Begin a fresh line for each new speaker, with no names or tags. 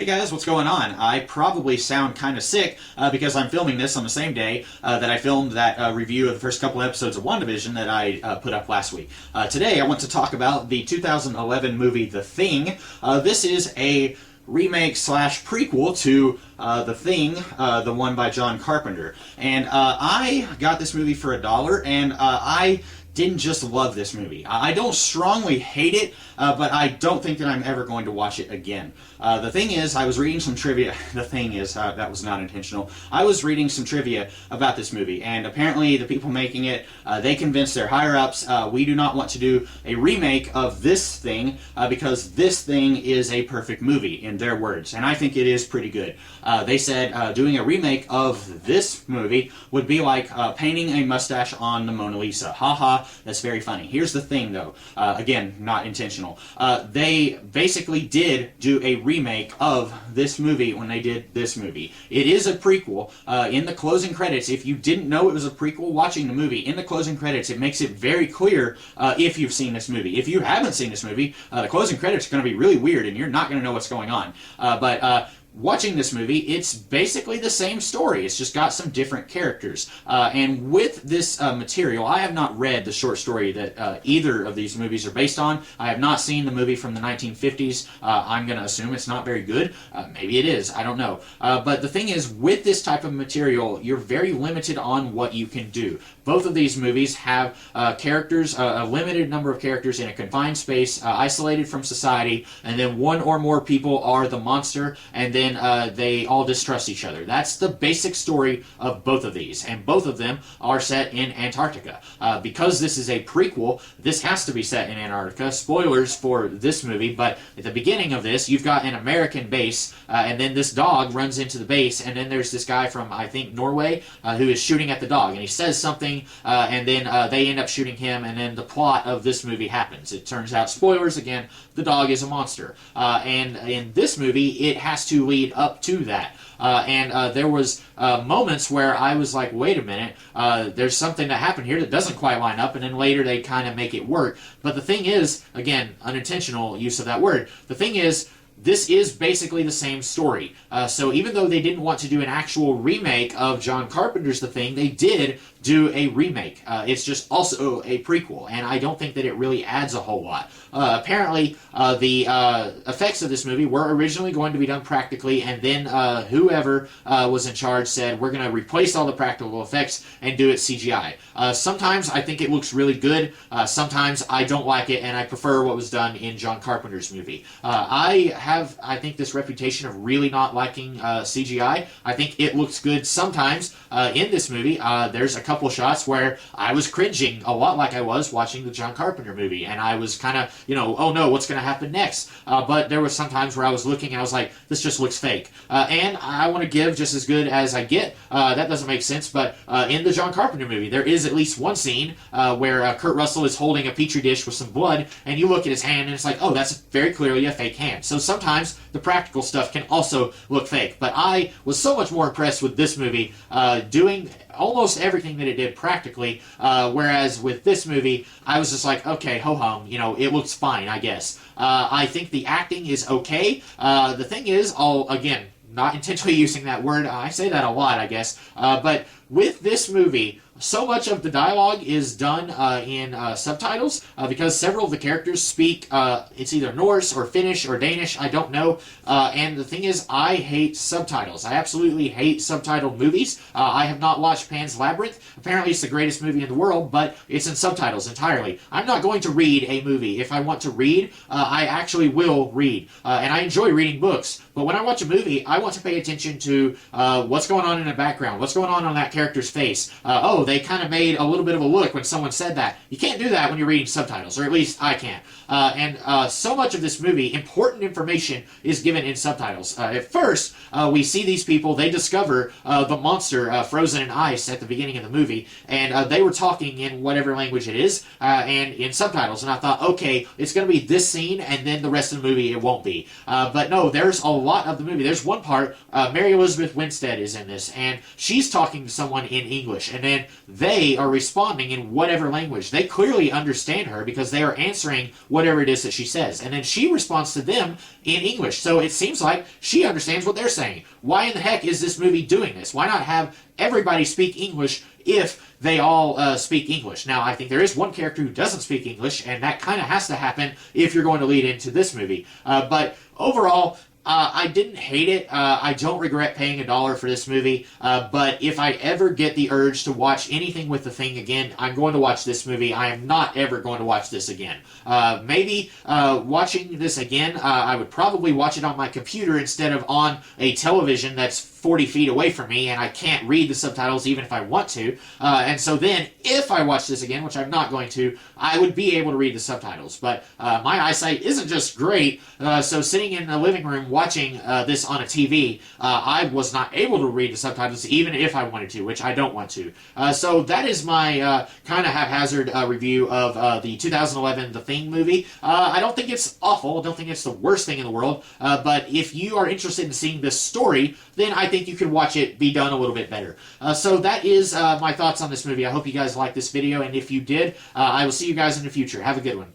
Hey guys, what's going on? I probably sound kind of sick because I'm filming this on the same day that I filmed that review of the first couple episodes of WandaVision that I put up last week. Today I want to talk about the 2011 movie The Thing. This is a remake slash prequel to The Thing, the one by John Carpenter. And I got this movie for $1, and I didn't just love this movie. I don't strongly hate it, but I don't think that I'm ever going to watch it again. The thing is, I was reading some trivia. The thing is, that was not intentional. I was reading some trivia about this movie, and apparently the people making it, they convinced their higher-ups, we do not want to do a remake of this thing because this thing is a perfect movie, in their words, and I think it is pretty good. They said doing a remake of this movie would be like painting a mustache on the Mona Lisa. Haha, that's very funny. Here's the thing, though. Again, not intentional. They basically did do a remake of this movie when they did this movie. It is a prequel. In the closing credits, if you didn't know it was a prequel watching the movie, in the closing credits it makes it very clear if you've seen this movie. If you haven't seen this movie, the closing credits are going to be really weird and you're not going to know what's going on. But watching this movie, it's basically the same story. It's just got some different characters. And with this material, I have not read the short story that either of these movies are based on. I have not seen the movie from the 1950s. I'm going to assume it's not very good. Maybe it is. I don't know. But the thing is, with this type of material, you're very limited on what you can do. Both of these movies have characters, a limited number of characters in a confined space, isolated from society, and then one or more people are the monster, and then they all distrust each other. That's the basic story of both of these, and both of them are set in Antarctica. Because this is a prequel, this has to be set in Antarctica. Spoilers for this movie, but at the beginning of this, you've got an American base, and then this dog runs into the base, and then there's this guy from, I think, Norway, who is shooting at the dog, and he says something, and then they end up shooting him, and then the plot of this movie happens. It turns out, spoilers again, the dog is a monster. And in this movie, it has to lead up to that. And there was moments where I was like, wait a minute, there's something that happened here that doesn't quite line up, and then later they kind of make it work. But the thing is, again, unintentional use of that word, the thing is, this is basically the same story. So even though they didn't want to do an actual remake of John Carpenter's The Thing, they did do a remake. It's just also a prequel, and I don't think that it really adds a whole lot. Apparently, the effects of this movie were originally going to be done practically, and then whoever was in charge said, we're going to replace all the practical effects and do it CGI. Sometimes I think it looks really good. Sometimes I don't like it, and I prefer what was done in John Carpenter's movie. I think, this reputation of really not liking CGI. I think it looks good sometimes. In this movie, there's a couple shots where I was cringing a lot like I was watching the John Carpenter movie, and I was kind of, oh no, what's going to happen next? But there was some times where I was looking and I was like, this just looks fake. And I want to give just as good as I get. That doesn't make sense, but in the John Carpenter movie, there is at least one scene where Kurt Russell is holding a petri dish with some blood, and you look at his hand and it's like, oh, that's very clearly a fake hand. So sometimes the practical stuff can also look fake. But I was so much more impressed with this movie doing almost everything that it did practically, whereas with this movie, I was just like, okay, ho-hum, it looks fine, I guess. I think the acting is okay. The thing is, again, not intentionally using that word, I say that a lot, I guess, but with this movie, so much of the dialogue is done in subtitles because several of the characters speak, it's either Norse or Finnish or Danish, I don't know. And the thing is, I hate subtitles. I absolutely hate subtitled movies. I have not watched Pan's Labyrinth. Apparently it's the greatest movie in the world, but it's in subtitles entirely. I'm not going to read a movie. If I want to read, I actually will read. And I enjoy reading books. But when I watch a movie, I want to pay attention to what's going on in the background, what's going on that character's face. Oh, they kind of made a little bit of a look when someone said that. You can't do that when you're reading subtitles, or at least I can't. And so much of this movie, important information is given in subtitles. At first, we see these people, they discover the monster frozen in ice at the beginning of the movie, and they were talking in whatever language it is, and in subtitles, and I thought, okay, it's going to be this scene, and then the rest of the movie it won't be. But no, there's a lot of the movie. There's one part, Mary Elizabeth Winstead is in this, and she's talking to someone
someone in English, and then they are responding in whatever language. They clearly understand her because they are answering whatever it is that she says, and then she responds to them in English. So it seems like she understands what they're saying. Why in the heck is this movie doing this? Why not have everybody speak English if they all speak English? Now, I think there is one character who doesn't speak English, and that kind of has to happen if you're going to lead into this movie. But overall, I didn't hate it. I don't regret paying $1 for this movie. But if I ever get the urge to watch anything with The Thing again, I'm going to watch this movie. I am not ever going to watch this again. Maybe watching this again, I would probably watch it on my computer instead of on a television that's 40 feet away from me, and I can't read the subtitles even if I want to. And so then, if I watch this again, which I'm not going to, I would be able to read the subtitles. But my eyesight isn't just great, so sitting in the living room watching this on a TV, I was not able to read the subtitles even if I wanted to, which I don't want to. So that is my kind of haphazard review of the 2011 The Thing movie. I don't think it's awful. I don't think it's the worst thing in the world. But if you are interested in seeing this story, then I think you can watch it be done a little bit better. So that is my thoughts on this movie. I hope you guys liked this video, and if you did, I will see you guys in the future. Have a good one.